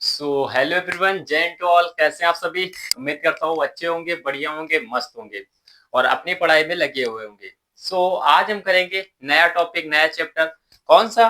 So hello everyone, जय to all. कैसे हैं आप सभी? उम्मीद करता हूँ अच्छे होंगे, बढ़िया होंगे, मस्त होंगे और अपनी पढ़ाई में लगे हुए होंगे। आज हम करेंगे नया टॉपिक, नया चैप्टर। कौन सा?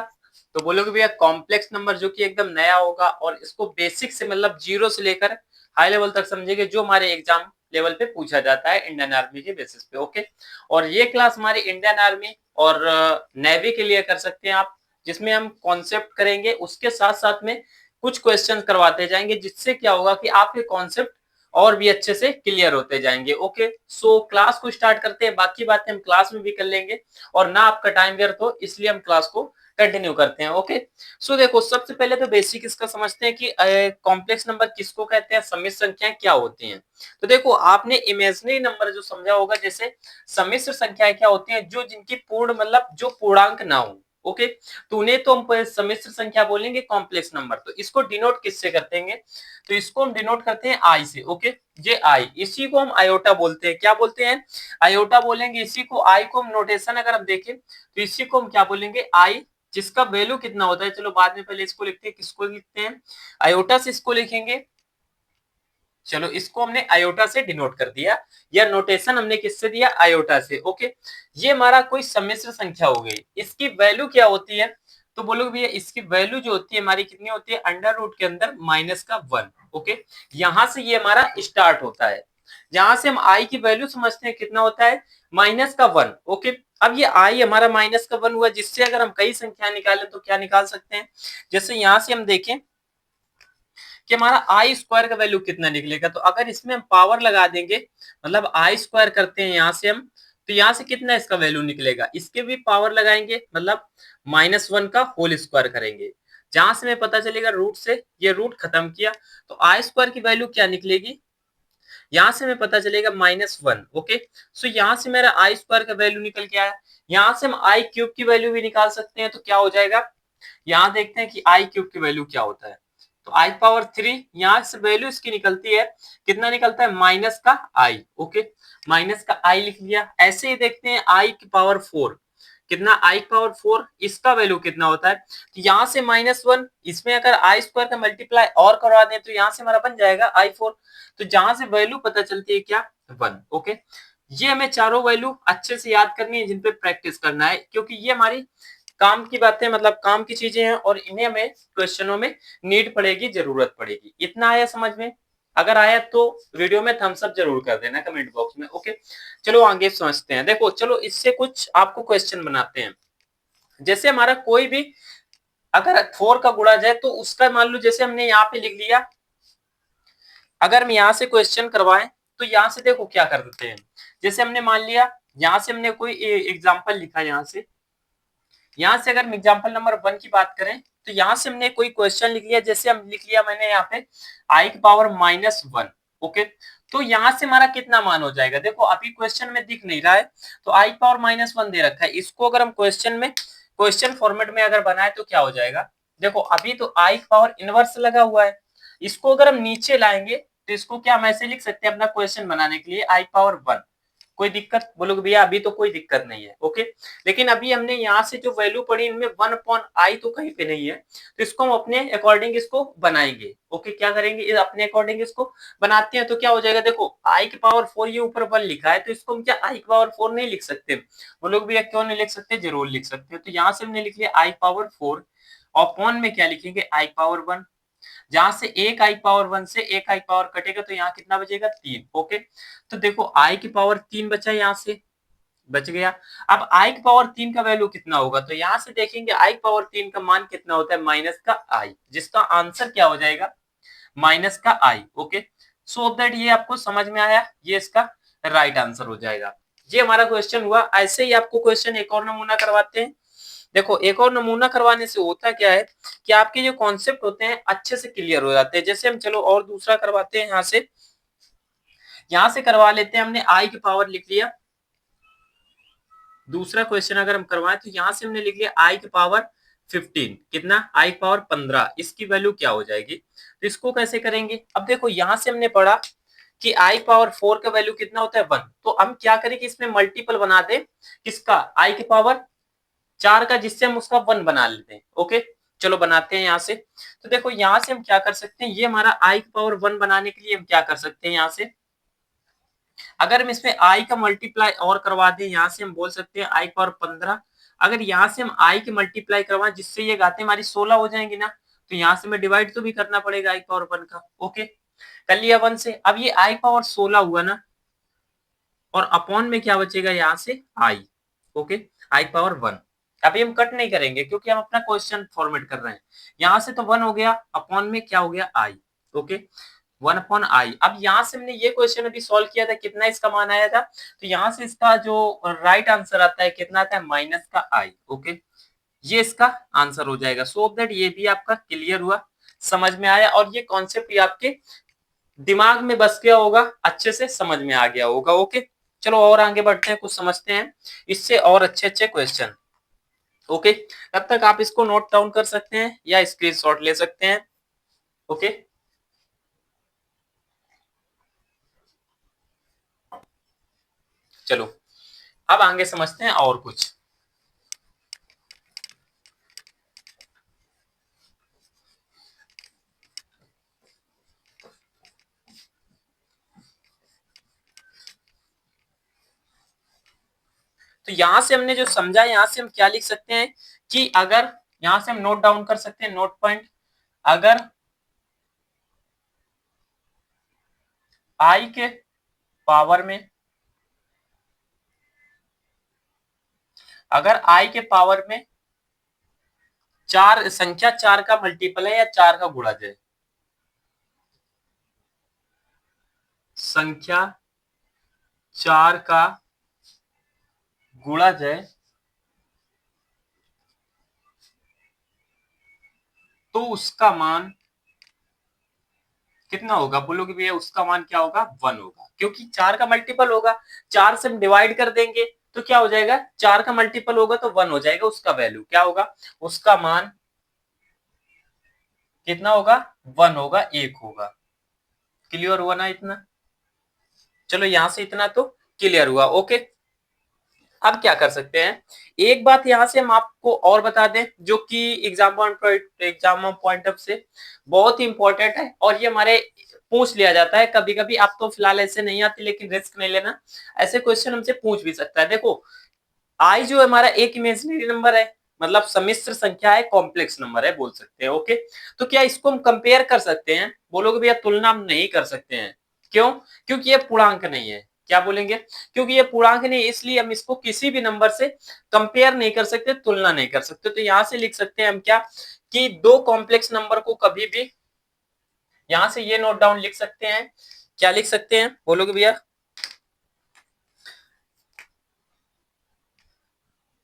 तो बोलोगे भैया कॉम्प्लेक्स नंबर, जो कि एकदम नया होगा और इसको बेसिक से मतलब जीरो से लेकर हाई लेवल तक समझेंगे, जो हमारे एग्जाम लेवल पे पूछा जाता है इंडियन आर्मी के बेसिस पे। ओके। और ये क्लास हमारी इंडियन आर्मी और नेवी के लिए कर सकते हैं आप, जिसमें हम कॉन्सेप्ट करेंगे, उसके साथ साथ में कुछ क्वेश्चन करवाते जाएंगे, जिससे क्या होगा कि आपके कॉन्सेप्ट और भी अच्छे से क्लियर होते जाएंगे। ओके। क्लास को स्टार्ट करते हैं। बाकी बातें हम क्लास में भी कर लेंगे और ना आपका टाइम व्यर्थ हो, इसलिए हम क्लास को कंटिन्यू करते हैं। ओके। देखो, सबसे पहले तो बेसिक इसका समझते हैं कि कॉम्प्लेक्स नंबर किसको कहते हैं, सम्मिश्र संख्याएं क्या होती हैं। तो देखो, आपने इमेजिनरी नंबर जो समझा होगा, जैसे सम्मिश्र संख्याएं क्या होती हैं, जो जिनकी पूर्ण मतलब जो पूर्णांक ना हो। ओके। तो उन्हें तो हम सम्मिश्र संख्या बोलेंगे, कॉम्प्लेक्स नंबर। तो इसको डिनोट किससे करते हैं? तो इसको हम डिनोट करते हैं आई से। ओके। ये आई, इसी को हम आयोटा बोलते हैं। क्या बोलते हैं? आयोटा बोलेंगे इसी को। आई को हम नोटेशन अगर हम देखें तो इसी को हम क्या बोलेंगे? आई, जिसका वैल्यू कितना होता है। चलो बाद में पहले इसको लिखते हैं। किसको लिखते हैं? आयोटा से इसको लिखेंगे। चलो, इसको हमने आयोटा से डिनोट कर दिया, या नोटेशन हमने किससे दिया? आयोटा से। ओके। ये हमारा कोई सम्मिश्र संख्या हो गई। इसकी वैल्यू क्या होती है? तो बोलोगे भैया इसकी वैल्यू जो होती है हमारी कितनी होती है? अंडर रूट के अंदर माइनस का 1। ओके। यहां से ये हमारा स्टार्ट होता है। जहां से हम आई की वैल्यू समझते हैं, कितना होता है? माइनस का 1। ओके। अब ये आई हमारा माइनस का 1 हुआ, जिससे अगर हम कई संख्या निकालें तो क्या निकाल सकते हैं? जैसे यहां से हम देखें कि हमारा आई स्क्वायर का वैल्यू कितना निकलेगा, तो अगर इसमें हम पावर लगा देंगे, मतलब आई स्क्वायर करते हैं यहां से हम, तो यहां से कितना इसका वैल्यू निकलेगा? इसके भी पावर लगाएंगे, मतलब -1 का होल स्क्वायर करेंगे। जहां से हमें पता चलेगा रूट से, ये रूट खत्म किया, तो आई स्क्वायर की वैल्यू क्या निकलेगी? यहां से हमें पता चलेगा -1। ओके। यहां से मेरा आई स्क्वायर का वैल्यू निकल के आया। यहां से हम आई क्यूब की वैल्यू भी निकाल सकते हैं, तो क्या हो जाएगा? यहाँ देखते हैं कि आई क्यूब की वैल्यू क्या होता है। तो आई पावर 3, यहाँ से वैल्यू इसकी निकलती है, कितना निकलता है? माइनस का आई। ओके। माइनस का आई लिख लिया। ऐसे ही देखते हैं आई की पावर 4, कितना? आई पावर 4, इसका वैल्यू कितना होता है? तो यहाँ से -1, इसमें अगर आई स्क्वायर का मल्टीप्लाई और करवा दें तो यहाँ से हमारा बन जाएगा i4। तो जहां से वैल्यू पता चलती है क्या? 1। ओके। ये हमें चारों वैल्यू अच्छे से याद करनी है, जिन पे प्रैक्टिस करना है, क्योंकि ये हमारी काम की बातें, मतलब काम की चीजें हैं और इन्हें हमें क्वेश्चनों में नीड पड़ेगी, जरूरत पड़ेगी। इतना आया समझ में? अगर आया तो वीडियो में थम्स अप जरूर कर देना कमेंट बॉक्स में। ओके। चलो आगे समझते हैं। देखो, चलो इससे कुछ आपको क्वेश्चन बनाते हैं। जैसे हमारा कोई भी अगर 4 का गुणा जाए, तो उसका मान लो, जैसे हमने यहाँ पे लिख लिया, अगर हम यहाँ से क्वेश्चन करवाएं तो यहाँ से देखो क्या कर देते हैं। जैसे हमने मान लिया, यहाँ से हमने कोई एग्जाम्पल लिखा, यहाँ से अगर हम एग्जाम्पल नंबर 1 की बात करें, तो यहाँ से हमने कोई क्वेश्चन लिख लिया। जैसे हम लिख लिया मैंने यहाँ पे आई की पावर -1। ओके। तो यहाँ से हमारा कितना मान हो जाएगा? देखो, अभी क्वेश्चन में दिख नहीं रहा है, तो आई की पावर -1 दे रखा है। इसको अगर हम क्वेश्चन फॉर्मेट में अगर बनाए तो क्या हो जाएगा? देखो, अभी तो आई की पावर इनवर्स लगा हुआ है। इसको अगर हम नीचे लाएंगे तो इसको क्या हम ऐसे लिख सकते हैं अपना क्वेश्चन बनाने के लिए? आई की पावर 1। कोई दिक्कत? बोलोगे भैया अभी तो कोई दिक्कत नहीं है। ओके। लेकिन अभी हमने यहाँ से जो वैल्यू पढ़ी, इनमें 1 अपॉन आई तो कहीं पे नहीं है, तो इसको हम अपने अकॉर्डिंग इसको बनाएंगे। ओके। क्या करेंगे? अपने अकॉर्डिंग इसको बनाते हैं, तो क्या हो जाएगा? देखो, आई की पावर 4, ये ऊपर 1 लिखा है, तो इसको हम क्या आई की पावर 4 नहीं लिख सकते? वो लोग भैया क्यों नहीं लिख सकते? जरूर लिख सकते हैं। तो यहाँ से हमने लिख लिया आई पावर 4, और अपॉन में क्या लिखेंगे? आई पावर 1। जहां से एक आई पावर 1 से एक आई पावर कटेगा, तो यहाँ कितना बचेगा? 3। ओके। तो देखो, आई की पावर 3 बचा, यहाँ से बच गया। अब आई की पावर 3 का वैल्यू कितना होगा? तो यहां से देखेंगे आई की पावर 3 का मान कितना होता है? माइनस का आई, जिसका आंसर क्या हो जाएगा? माइनस का आई। ओके। सो दैट ये आपको समझ में आया, ये इसका राइट आंसर हो जाएगा। ये हमारा क्वेश्चन हुआ। ऐसे ही आपको क्वेश्चन एक और नमूना करवाते हैं। देखो, एक और नमूना करवाने से होता क्या है कि आपके जो कॉन्सेप्ट होते हैं अच्छे से क्लियर हो जाते हैं। जैसे हम, चलो और दूसरा करवाते हैं। यहां से करवा लेते हैं। हमने आई की पावर लिख लिया। दूसरा क्वेश्चन अगर हम करवाएं तो यहां से हमने लिख लिया आई की पावर 15। कितना? आई की पावर 15। इसकी वैल्यू क्या हो जाएगी? तो इसको कैसे करेंगे? अब देखो, यहां से हमने पढ़ा कि आई पावर 4 का वैल्यू कितना होता है? 1। तो हम क्या करें कि इसमें मल्टीपल बना दे, किसका? आई की पावर 4 का, जिससे हम उसका 1 बना लेते हैं। ओके। चलो बनाते हैं यहाँ से। तो देखो यहाँ से हम क्या कर सकते हैं, ये हमारा i की पावर 1 बनाने के लिए हम क्या कर सकते हैं, यहाँ से अगर हम इसमें i का मल्टीप्लाई और करवा दें, यहाँ से हम बोल सकते हैं i की पावर 15। अगर यहाँ से हम i की मल्टीप्लाई करवाएं जिससे ये घातें हमारी 16 हो जाएंगी ना, तो यहाँ से हमें डिवाइड तो भी करना पड़ेगा i की पावर 1 का। ओके, कर लिया 1 से। अब ये i की पावर 16 हुआ ना, और अपॉन में क्या बचेगा यहाँ से i। ओके, i की पावर 1। अभी हम कट नहीं करेंगे क्योंकि हम अपना क्वेश्चन फॉर्मेट कर रहे हैं। यहाँ से तो 1 हो गया, अपॉन में क्या हो गया i। Okay, 1/i। अब यहाँ से हमने ये क्वेश्चन अभी सॉल्व किया था, कितना इसका मान आया था, तो यहाँ से इसका जो राइट आंसर आता है कितना आता है, माइनस का i। ओके, ये इसका आंसर हो जाएगा। सो दैट ये भी आपका क्लियर हुआ, समझ में आया, और ये कॉन्सेप्ट आपके दिमाग में बस गया होगा, अच्छे से समझ में आ गया होगा। ओके, चलो और आगे बढ़ते हैं, कुछ समझते हैं इससे और अच्छे अच्छे क्वेश्चन। ओके, तब तक आप इसको नोट डाउन कर सकते हैं या स्क्रीनशॉट ले सकते हैं। ओके, चलो अब आगे समझते हैं और कुछ। तो यहां से हमने जो समझा, यहां से हम क्या लिख सकते हैं कि अगर यहां से हम नोट डाउन कर सकते हैं, नोट पॉइंट, अगर i के पावर में, अगर i के पावर में चार संख्या 4 का मल्टीपल है या 4 का गुणज है, संख्या 4 का गुणज है, तो उसका मान कितना होगा, बोलोगे भैया उसका मान क्या होगा, 1 होगा, क्योंकि 4 का मल्टीपल होगा। 4 से हम डिवाइड कर देंगे तो क्या हो जाएगा, 4 का मल्टीपल होगा तो 1 हो जाएगा, उसका वैल्यू क्या होगा, उसका मान कितना होगा, 1 होगा, 1 होगा। क्लियर हुआ ना इतना, चलो यहां से इतना तो क्लियर हुआ। ओके, अब क्या कर सकते हैं, एक बात यहां से हम आपको और बता दें जो कि एग्जाम पॉइंट ऑफ से बहुत ही इंपॉर्टेंट है, और ये हमारे पूछ लिया जाता है कभी कभी। आप तो फिलहाल ऐसे नहीं आती, लेकिन रिस्क नहीं लेना, ऐसे क्वेश्चन हमसे पूछ भी सकता है। देखो आई जो हमारा एक इमेजिनरी नंबर है, मतलब सम्मिश्र संख्या है, कॉम्प्लेक्स नंबर है बोल सकते हैं। ओके, तो क्या इसको हम कंपेयर कर सकते हैं, बोलोगे भैया तुलना हम नहीं कर सकते हैं, क्यों, क्योंकि ये पूर्णांक नहीं है। क्या बोलेंगे, क्योंकि ये पूर्णांक नहीं, इसलिए हम इसको किसी भी नंबर से कंपेयर नहीं कर सकते, तुलना नहीं कर सकते। तो यहां से लिख सकते हैं हम क्या, कि दो कॉम्प्लेक्स नंबर को कभी भी, यहां से ये नोट डाउन लिख सकते हैं, क्या लिख सकते हैं, बोलोगे भैया,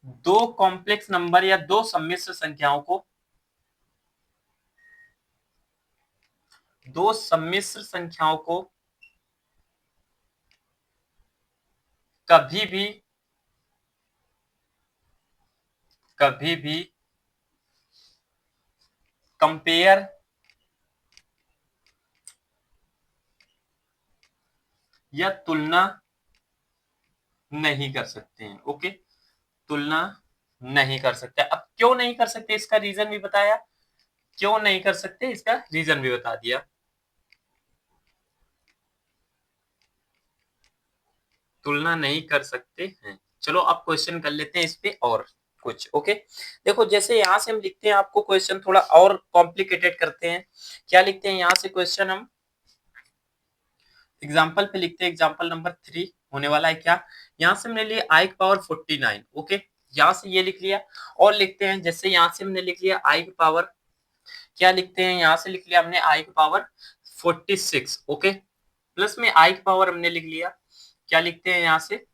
दो कॉम्प्लेक्स नंबर या दो सम्मिश्र संख्याओं को, दो सम्मिश्र संख्याओं को कभी भी, कभी भी कंपेयर या तुलना नहीं कर सकते हैं। ओके, तुलना नहीं कर सकते। अब क्यों नहीं कर सकते, इसका रीजन भी बताया, क्यों नहीं कर सकते इसका रीजन भी बता दिया। तुलना नहीं कर सकते हैं। चलो अब क्वेश्चन कर लेते हैं इस पे और कुछ। ओके, देखो जैसे यहां से हम लिखते हैं, आपको क्वेश्चन थोड़ा और कॉम्प्लिकेटेड करते हैं। क्या लिखते हैं, यहां से क्वेश्चन हम एग्जाम्पल पे लिखते हैं, एग्जाम्पल नंबर 3 होने वाला है। क्या, यहाँ से हमने लिया आई की पावर 49। ओके, यहाँ से ये लिख लिया, और लिखते हैं जैसे यहाँ से हमने लिख लिया आई की पावर, क्या लिखते हैं, यहाँ से लिख लिया हमने आई की पावर 46। ओके, प्लस में आई की पावर हमने लिख लिया, क्या लिखते हैं यहाँ से,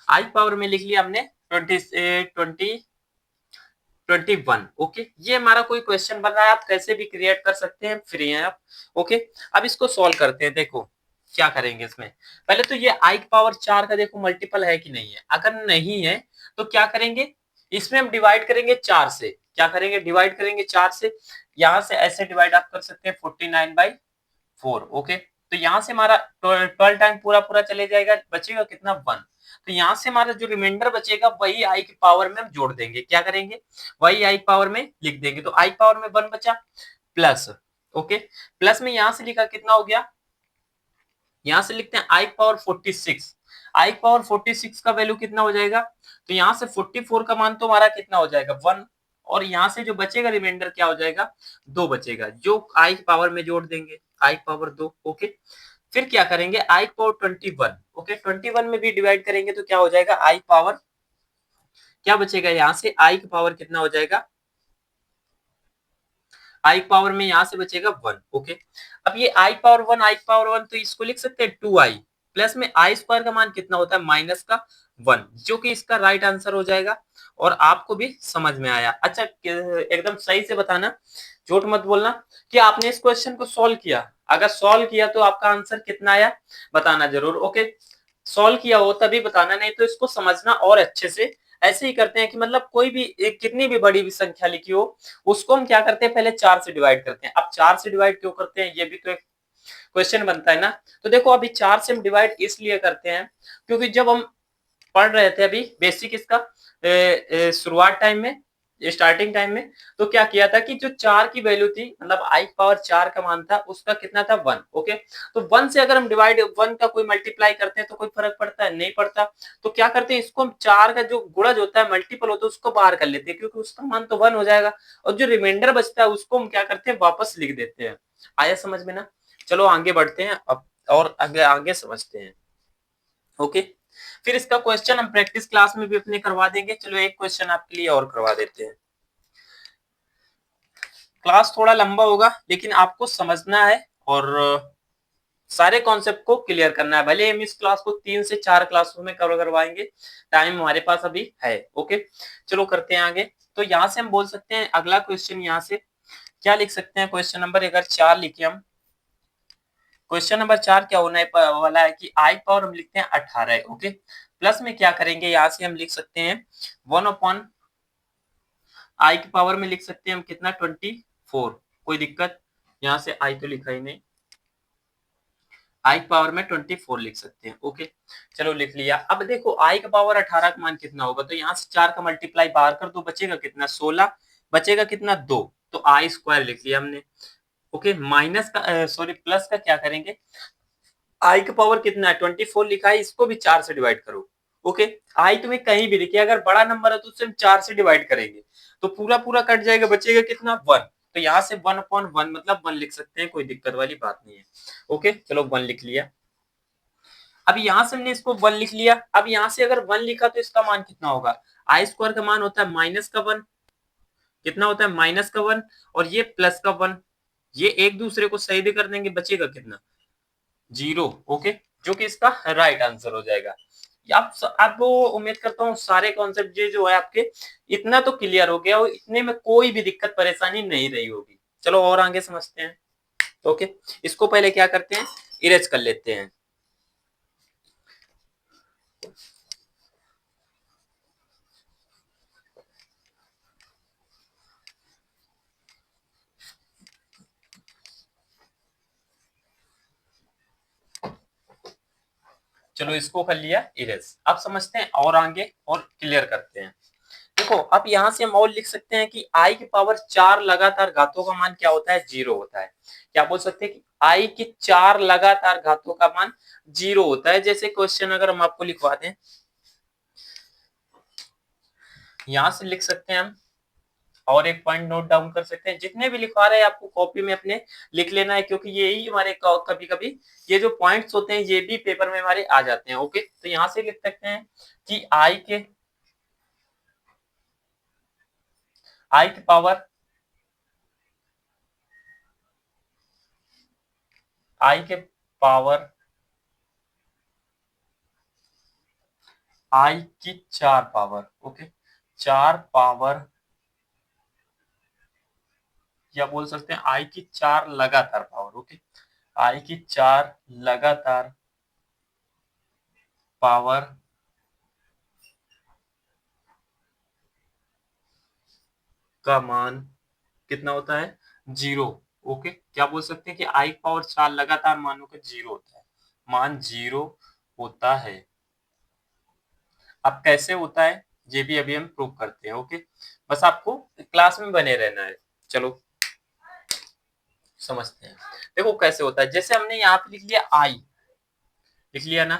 आई पावर में लिख लिया हमने 21। ओके, ये हमारा कोई क्वेश्चन बन रहा है, आप कैसे भी क्रिएट कर सकते हैं, फ्री हैं आप। ओके, अब इसको सॉल्व करते हैं। देखो क्या करेंगे इसमें, पहले तो ये आई की पावर 4 का देखो मल्टीपल है कि नहीं है, अगर नहीं है तो क्या करेंगे, इसमें हम डिवाइड करेंगे 4 से। क्या करेंगे, डिवाइड करेंगे 4 से। यहां से ऐसे डिवाइड आप कर सकते हैं 49/4। ओके, तो यहाँ से हमारा 12 टाइम पूरा पूरा चले जाएगा, बचेगा कितना 1। तो यहाँ से हमारा जो रिमाइंडर बचेगा वही आई की पावर में हम जोड़ देंगे, क्या करेंगे वही आई पावर में लिख देंगे। तो आई पावर में 1 बचा प्लस, ओके प्लस में यहाँ से लिखा कितना हो गया, यहाँ से लिखते हैं आई पावर 46। आई पावर 46 का वैल्यू कितना हो जाएगा, तो यहाँ से 44 का मान तो हमारा कितना हो जाएगा 1, और यहाँ से जो बचेगा रिमाइंडर क्या हो जाएगा 2 बचेगा, जो आई पावर में जोड़ देंगे आई पावर 2, ओके। फिर क्या करेंगे आई पावर 21, ओके 21 में भी डिवाइड करेंगे तो क्या हो जाएगा आई पावर, क्या बचेगा यहाँ से आई की पावर कितना हो जाएगा, आई पावर में यहाँ से बचेगा 1, ओके। अब ये आई पावर 1 आई पावर 1 तो इसको लिख सकते हैं 2i प्लस में आई स्क्वायर का मान कितना होता है माइनस का 1, जो कि इसका राइट आंसर हो जाएगा। और आपको भी समझ में आया, अच्छा एकदम सही से बताना, झूठ मत बोलना कि आपने इस क्वेश्चन को सॉल्व किया। अगर सॉल्व किया तो आपका आंसर कितना आया बताना जरूर, ओके। सॉल्व किया हो तभी बताना, नहीं तो इसको समझना और अच्छे से। ऐसे ही करते हैं कि मतलब कोई भी कितनी भी बड़ी भी संख्या लिखी हो उसको हम क्या करते हैं पहले 4 से डिवाइड करते हैं। अब 4 से डिवाइड क्यों करते हैं ये भी तो एक क्वेश्चन बनता है ना। तो देखो अभी 4 से हम डिवाइड इसलिए करते हैं क्योंकि जब हम पढ़ रहे थे अभी बेसिक इसका शुरुआत टाइम में, स्टार्टिंग टाइम में, तो क्या किया था कि जो 4 की वैल्यू थी मतलब आई पावर 4 का मान था उसका कितना था 1, ओके। तो 1 से अगर हम डिवाइड 1 का कोई मल्टीप्लाई करते हैं तो कोई फर्क पड़ता है नहीं पड़ता। तो क्या करते हैं इसको हम 4 का जो गुणज होता है मल्टीपल होता है उसको बाहर कर लेते हैं क्योंकि उसका मान तो 1 हो जाएगा, और जो रिमाइंडर बचता है उसको हम क्या करते हैं वापस लिख देते हैं। आया समझ में ना। चलो आगे बढ़ते हैं अब और आगे आगे समझते हैं, ओके। फिर इसका क्वेश्चन हम प्रैक्टिस क्लास में भी अपने करवा देंगे। चलो एक क्वेश्चन आपके लिए और करवा देते हैं। क्लास थोड़ा लंबा होगा लेकिन आपको समझना है और सारे कॉन्सेप्ट को क्लियर करना है। भले हम इस क्लास को 3 से 4 क्लासों में कवर करवाएंगे, टाइम हमारे पास अभी है, ओके। चलो करते हैं आगे। तो यहाँ से हम बोल सकते हैं अगला क्वेश्चन, यहाँ से क्या लिख सकते हैं क्वेश्चन नंबर अगर 4 लिखे हम, क्वेश्चन नंबर 4 क्या होने वाला है कि आई पावर हम लिखते हैं 18, ओके। प्लस में क्या करेंगे यहाँ से हम लिख सकते हैं 1 अपॉन आई की पावर में लिख सकते हैं हम कितना 24, कोई दिक्कत, यहाँ से आई तो लिखा ही नहीं, आई पावर में 24 लिख सकते हैं, ओके। चलो लिख लिया। अब देखो आई का पावर 18 का मान कितना होगा, तो यहाँ से 4 का मल्टीप्लाई बाहर कर दो बचेगा कितना 16, बचेगा कितना 2, तो आई स्क्वायर लिख लिया हमने, ओके। माइनस का सॉरी प्लस का क्या करेंगे, आई का पावर कितना है 24 लिखा है, इसको भी 4 से डिवाइड करो, ओके। आई तुम्हें कहीं भी लिखिए अगर बड़ा नंबर है तो उससे हम 4 से डिवाइड करेंगे तो पूरा पूरा कट जाएगा, बचेगा कितना 1, तो यहाँ से 1 अपॉन 1 मतलब 1 लिख सकते हैं, कोई दिक्कत वाली बात नहीं है, ओके। चलो 1 लिख लिया। अब यहाँ से हमने इसको 1 लिख लिया। अब यहाँ से अगर 1 लिखा तो इसका मान कितना होगा, आई स्क्वायर का मान होता है माइनस का 1, कितना होता है माइनस का 1, और ये प्लस का 1, ये एक दूसरे को सही कर देंगे बचेगा कितना 0, ओके, जो कि इसका राइट आंसर हो जाएगा। आप वो उम्मीद करता हूँ सारे कॉन्सेप्ट ये जो है आपके इतना तो क्लियर हो गया और इतने में कोई भी दिक्कत परेशानी नहीं रही होगी। चलो और आगे समझते हैं, ओके। इसको पहले क्या करते हैं इरेज कर लेते हैं। चलो इसको कर लिया इरेज। अब समझते हैं और आगे और क्लियर करते हैं। देखो अब यहाँ से हम और लिख सकते हैं कि आई की पावर 4 लगातार घातों का मान क्या होता है 0 होता है। क्या बोल सकते हैं कि आई की 4 लगातार घातों का मान 0 होता है। जैसे क्वेश्चन अगर हम आपको लिखवा दें, यहाँ से लिख सकते हैं हम और एक पॉइंट नोट डाउन कर सकते हैं। जितने भी लिखवा रहे हैं आपको कॉपी में अपने लिख लेना है क्योंकि यही हमारे कभी कभी ये जो पॉइंट्स होते हैं ये भी पेपर में हमारे आ जाते हैं, ओके। तो यहाँ से लिख सकते हैं कि आई की पावर आई के पावर आई की 4 पावर, ओके, 4 पावर, या बोल सकते हैं आई की 4 लगातार पावर, ओके। आई की 4 लगातार पावर का मान कितना होता है 0, ओके, क्या बोल सकते हैं कि आई की पावर 4 लगातार मानों का 0 होता है, मान 0 होता है। अब कैसे होता है ये भी अभी हम प्रूव करते हैं। ओके, बस आपको क्लास में बने रहना है। चलो समझते हैं। देखो कैसे होता है, जैसे हमने यहाँ पे लिख लिया आई, लिख लिया ना,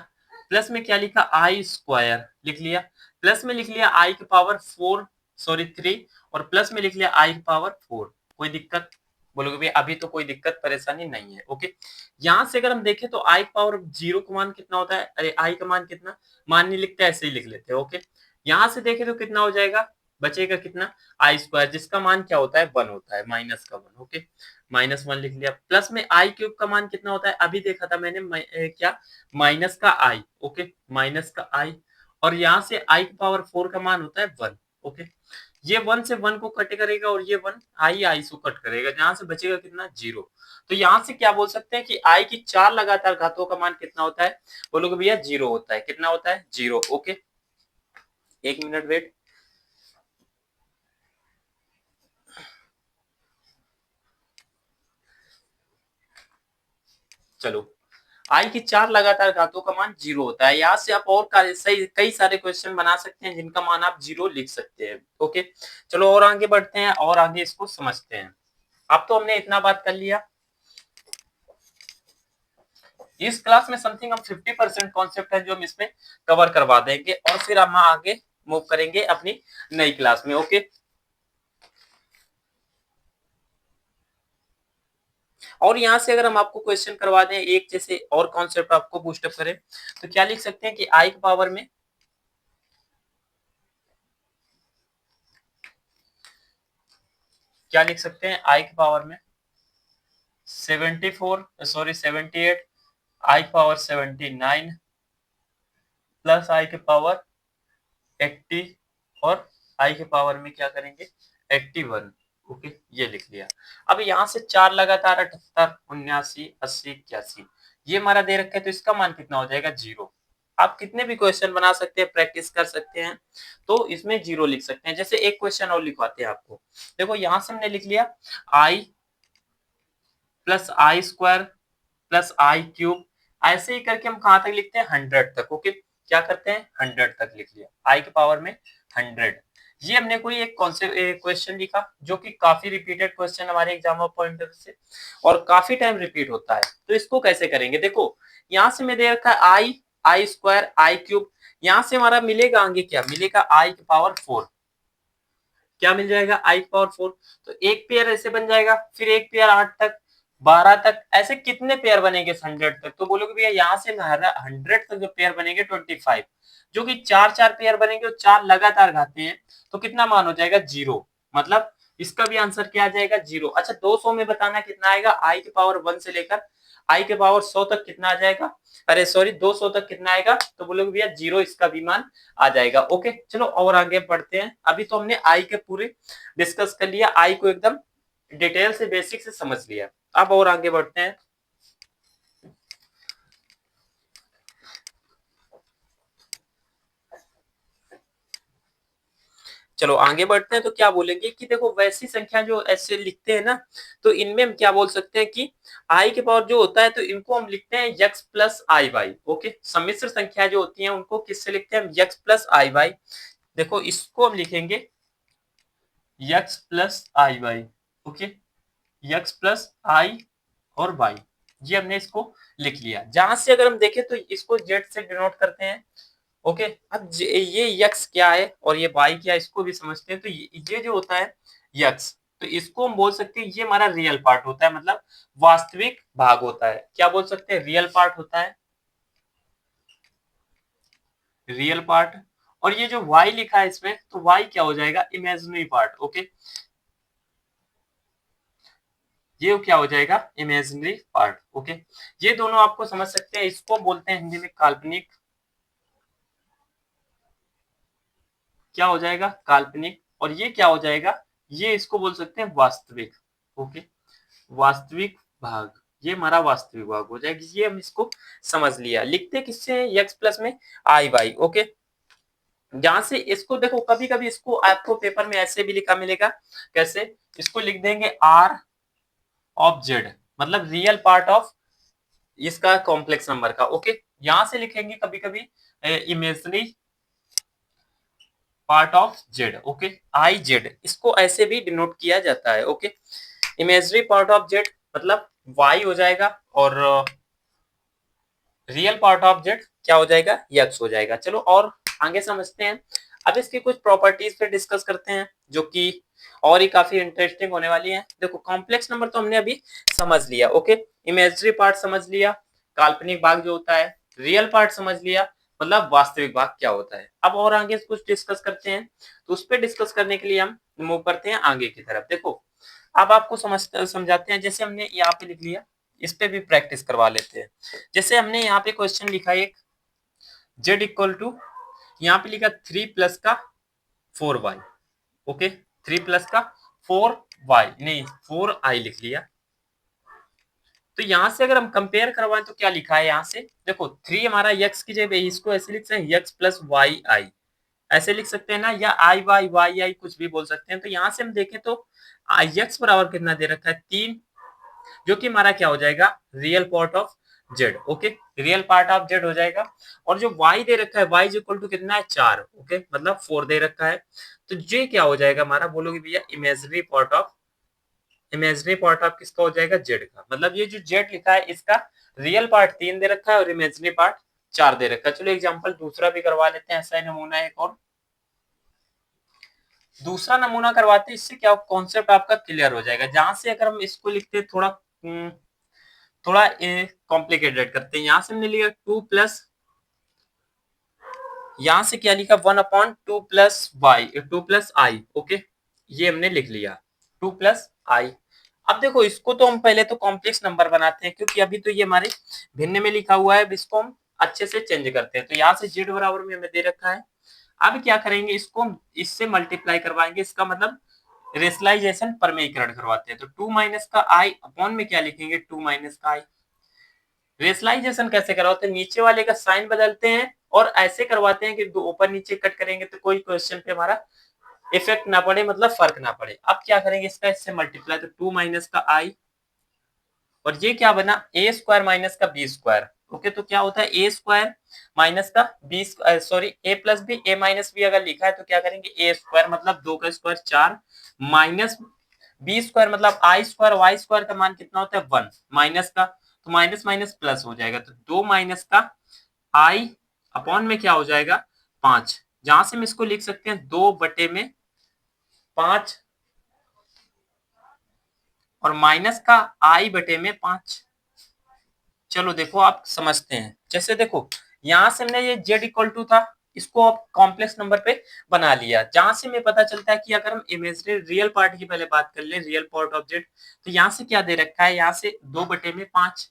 प्लस में क्या लिखा आई स्क्वायर लिख लिया, प्लस में लिख लिया आई की पावर 4 सॉरी 3 और प्लस में लिख लिया आई की पावर 4। कोई दिक्कत? बोलोगे भाई अभी तो कोई दिक्कत परेशानी नहीं है। ओके, यहाँ से अगर हम देखें तो आई पावर 0 का मान कितना होता है, अरे आई का मान कितना, मान नहीं लिखते ऐसे ही लिख लेते हैं। ओके, यहाँ से देखें तो कितना हो जाएगा, बचेगा कितना आई स्क्वायर, जिसका मान क्या होता है 1 होता है, माइनस का 1। ओके, -1 लिख लिया, प्लस में आई क्यूब का मान कितना होता है, अभी देखा था मैंने क्या, माइनस का आई। ओके, माइनस का आई, और यहाँ से आई की पावर 4 का मान होता है 1। ओके, ये 1 से 1 को कट करेगा और ये 1 आई से कट करेगा, जहां से बचेगा कितना 0। तो यहाँ से क्या बोल सकते हैं कि आई की 4 लगातार घातों का मान कितना होता है, बोलोगे भैया 0 होता है। कितना होता है 0। Okay, 1 minute wait. चलो, आई की 4 लगातार घातों का मान 0 होता है। यहाँ से आप और सही कई सारे क्वेश्चन बना सकते हैं जिनका मान आप 0 लिख सकते हैं। ओके, चलो और आगे बढ़ते हैं और आगे इसको समझते हैं। अब तो हमने इतना बात कर लिया, इस क्लास में समथिंग हम 50% कॉन्सेप्ट है जो हम इसमें कवर करवा देंगे और फिर हम आगे मूव करेंगे अपनी नई क्लास में। ओके, और यहाँ से अगर हम आपको क्वेश्चन करवा दें एक जैसे और कॉन्सेप्ट आपको बूस्टअप करें तो क्या लिख सकते हैं कि आई की पावर में क्या लिख सकते हैं, आई की पावर में 78 आई पावर 79 प्लस आई के पावर 80 और आई के पावर में क्या करेंगे 81। ओके, ये लिख लिया। अब यहाँ से 4 लगातार 78 79 80 81 ये हमारा दे रखा है, तो इसका मान कितना हो जाएगा 0। आप कितने भी क्वेश्चन बना सकते हैं, प्रैक्टिस कर सकते हैं, तो इसमें 0 लिख सकते हैं। जैसे एक क्वेश्चन और लिखवाते हैं आपको, देखो यहाँ से हमने लिख लिया आई प्लस आई स्क्वायर प्लस आई क्यूब, ऐसे ही करके हम कहां तक लिखते हैं 100 तक। ओके, क्या करते हैं 100 तक लिख लिया, आई के पावर में 100। ये हमने कोई एक कॉन्सेप्ट क्वेश्चन लिखा जो कि काफी रिपीटेड क्वेश्चन हमारे एग्जाम पॉइंट से और काफी टाइम रिपीट होता है। तो इसको कैसे करेंगे, देखो यहाँ से मैं दे रखा है आई आई स्क्वायर आई क्यूब, यहाँ से हमारा मिलेगा आगे क्या मिलेगा आई की पावर 4, क्या मिल जाएगा आई की पावर 4। तो एक पेयर ऐसे बन जाएगा, फिर एक पेयर 8 तक 12 तक, ऐसे कितने पेयर बनेंगे 100 तक, तो बोलोगे भैया यहाँ से 100 तक जो पेयर बनेंगे 25, जो कि 4 पेयर बनेंगे और 4 लगातार घाते हैं, तो कितना मान हो जाएगा 0। मतलब इसका भी आंसर क्या आ जाएगा 0। अच्छा 200 में बताना कितना आएगा, आई के पावर 1 से लेकर आई के पावर 100 तक कितना आ जाएगा, अरे सॉरी 200 तक कितना आएगा, तो बोलोगे भैया 0 इसका भी मान आ जाएगा। ओके, चलो और आगे बढ़ते हैं। अभी तो हमने आई के पूरे डिस्कस कर लिया, आई को एकदम डिटेल से बेसिक से समझ लिया। अब और आगे बढ़ते हैं। चलो आगे बढ़ते हैं, तो क्या बोलेंगे कि देखो वैसी संख्या जो ऐसे लिखते हैं ना, तो इनमें हम क्या बोल सकते हैं कि आई के पावर जो होता है तो इनको हम लिखते हैं यक्स प्लस आई वाई। ओके, सम्मिश्र संख्या जो होती है उनको किससे लिखते हैं हम, यक्स प्लस आई वाई। देखो इसको हम लिखेंगे यक्स प्लस आई वाई। ओके, यक्स प्लस आई और वाई, ये हमने इसको लिख लिया। जहां से अगर हम देखें तो इसको जेड से डिनोट करते हैं। ओके, अब ये यक्स क्या है और ये वाई क्या है इसको भी समझते हैं। तो ये जो होता है यक्स, तो इसको हम बोल सकते हैं ये हमारा रियल पार्ट होता है, मतलब वास्तविक भाग होता है। क्या बोल सकते हैं, रियल पार्ट होता है, रियल पार्ट। और ये जो वाई लिखा है इसमें, तो वाई क्या हो जाएगा, इमेजिनरी पार्ट। ओके, ये क्या हो जाएगा इमेजिनरी पार्ट। ओके, ये दोनों आपको समझ सकते हैं, इसको बोलते हैं हिंदी में काल्पनिक, क्या हो जाएगा काल्पनिक। और ये क्या हो जाएगा, ये इसको बोल सकते हैं वास्तविक। ओके, वास्तविक भाग, ये हमारा वास्तविक भाग हो जाएगा। ये हम इसको समझ लिया। लिखते किससे हैं, यक्स प्लस में आई वाई। ओके, जहां से इसको देखो कभी कभी इसको आपको पेपर में ऐसे भी लिखा मिलेगा, कैसे, इसको लिख देंगे आर ऑफ जेड, मतलब रियल पार्ट ऑफ इसका कॉम्प्लेक्स नंबर का। ओके, यहां से लिखेंगे कभी कभी imaginary part of Z. Okay, I Z, इसको ऐसे भी डिनोट किया जाता है। Okay, imaginary part of Z मतलब वाई हो जाएगा, और रियल पार्ट ऑफ जेड क्या हो जाएगा, यक्स हो जाएगा। चलो और आगे समझते हैं। अब इसकी कुछ प्रॉपर्टीज पे डिस्कस करते हैं, जो कि और ही काफी इंटरेस्टिंग होने वाली है। देखो, कॉम्प्लेक्स नंबर तो हमने अभी समझ लिया। ओके, इमेजनरी पार्ट समझ लिया, काल्पनिक भाग जो होता है, रियल पार्ट समझ लिया, मतलब वास्तविक भाग क्या होता है। अब और आगे कुछ डिस्कस करते हैं, तो उस पर डिस्कस करने के लिए हम मूव करते हैं आगे की तरफ। देखो, अब आपको समझाते हैं। जैसे हमने यहाँ पे लिख लिया, इस पे भी प्रैक्टिस करवा लेते हैं। जैसे हमने यहाँ पे क्वेश्चन लिखा है, एक z इक्वल टू, यहाँ पे लिखा 3 प्लस का 4y। ओके, 3 प्लस का 4y नहीं 4i लिख लिया। तो यहां से अगर हम कंपेयर करवाएं तो क्या लिखा है, यहाँ से देखो 3 हमारा x की जगह, इसको ऐसे लिख सकते हैं x प्लस वाई आई, ऐसे लिख सकते हैं ना, या आई वाई वाई आई कुछ भी बोल सकते हैं। तो यहाँ से हम देखें तो x बराबर कितना दे रखा है, 3, जो कि हमारा क्या हो जाएगा, real part of Z. Okay, real part of Z हो जाएगा। और जो y दे रखा है, y इक्वल टू कितना है, 4। ओके, मतलब 4 दे रखा है। तो ये क्या हो जाएगा हमारा, बोलोगे भैया इमेजनरी पार्ट ऑफ किसका हो जाएगा, जेड का। मतलब ये जो जेड लिखा है, इसका रियल पार्ट 3 दे रखा है और इमेजनरी पार्ट 4 दे रखा है। चलो एग्जाम्पल दूसरा भी करवा लेते हैं, ऐसा ही नमूना एक और दूसरा नमूना करवाते हैं। इससे क्या कॉन्सेप्ट आपका क्लियर हो जाएगा। जहां से अगर हम इसको लिखते हैं थोड़ा थोड़ा कॉम्प्लिकेटेड करते हैं। यहां से हमने लिखा 2 प्लस, यहां से क्या लिखा, 1/2 प्लस वाई 2 प्लस आई। ओके, ये हमने लिख लिया 2 प्लस आई। अब देखो, इसको तो हम पहले तो कॉम्प्लेक्स नंबर बनाते हैं, क्योंकि अभी तो ये हमारे भिन्न में लिखा हुआ है। इसको हम अच्छे से चेंज करते हैं। तो यहाँ से जेड बराबर में हमें दे रखा है। अब क्या करेंगे, इसको हम इससे मल्टीप्लाई करवाएंगे। इसका मतलब रेशनलाइजेशन परमेयीकरण करवाते हैं। तो 2 माइनस का आई अपॉन में क्या लिखेंगे, 2 माइनस का आई। रेशनलाइजेशन कैसे करवाते हैं, नीचे वाले का साइन बदलते हैं और ऐसे करवाते हैं कि दो ऊपर नीचे कट करेंगे तो कोई क्वेश्चन पे हमारा इफेक्ट ना पड़े, मतलब फर्क ना पड़े। अब क्या करेंगे, इसका इससे मल्टीप्लाई, तो 2 माइनस का आई, और ये क्या बना, ए स्क्वायर माइनस का बी स्क्वायर। ओके, तो क्या होता है, ए स्क्वायर माइनस का बी, सॉरी ए प्लस बी, ए माइनस बी अगर लिखा है तो क्या करेंगे, ए स्क्वायर मतलब 2 का स्क्वायर 4, माइनस बी स्क्वायर मतलब आई स्क्वायर, वाई स्क्वायर का मान कितना होता है 1, माइनस का तो माइनस माइनस प्लस हो जाएगा। तो 2 माइनस का आई अपॉन में क्या हो जाएगा 5, जहां से हम इसको लिख सकते हैं 2/5 और माइनस का आई बटे में 5। चलो देखो, आप समझते हैं। जैसे देखो, यहां से हमने ये z इक्वल टू था, इसको आप कॉम्प्लेक्स नंबर पे बना लिया। जहां से हमें पता चलता है कि अगर हम इमेजिनरी रियल पार्ट की पहले बात कर ले, रियल पार्ट ऑफ जेड, तो यहाँ से क्या दे रखा है, यहाँ से 2/5।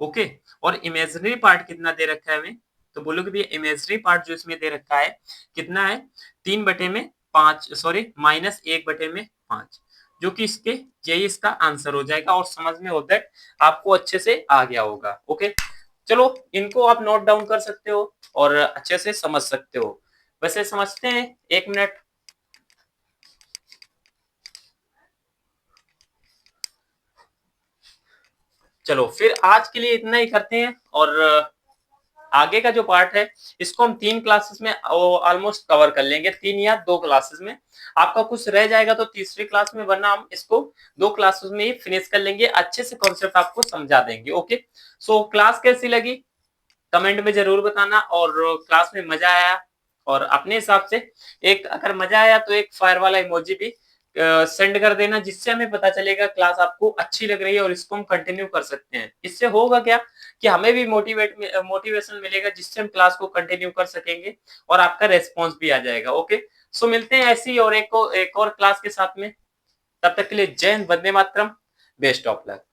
ओके, और इमेजिनरी पार्ट कितना दे रखा है हमें, तो बोलोगे भैया इमेजिनरी पार्ट जो इसमें दे रखा है कितना है, 3/5, सॉरी -1/5, जो कि इसके यही इसका आंसर हो जाएगा। और समझ में होता है, आपको अच्छे से आ गया होगा। ओके, चलो इनको आप नोट डाउन कर सकते हो और अच्छे से समझ सकते हो। वैसे समझते हैं, 1 मिनट। चलो फिर आज के लिए इतना ही करते हैं, और आगे का जो पार्ट है इसको हम 3 क्लासेस में ऑलमोस्ट कवर कर लेंगे, 3 या 2 क्लासेस में। आपका कुछ रह जाएगा तो तीसरी क्लास में, वरना हम इसको 2 क्लासेस में ही फिनिश कर लेंगे, अच्छे से कॉन्सेप्ट आपको समझा देंगे। ओके, सो क्लास कैसी लगी कमेंट में जरूर बताना, और क्लास में मजा आया और अपने हिसाब से एक, अगर मजा आया तो एक फायर वाला इमोजी भी सेंड कर देना, जिससे हमें पता चलेगा क्लास आपको अच्छी लग रही है और इसको हम कंटिन्यू कर सकते हैं। इससे होगा क्या कि हमें भी मोटिवेशन मिलेगा, जिससे हम क्लास को कंटिन्यू कर सकेंगे और आपका रेस्पॉन्स भी आ जाएगा। ओके, सो मिलते हैं ऐसी और एक और क्लास के साथ में। तब तक के लिए जय Hind, Vande Mataram, best of luck.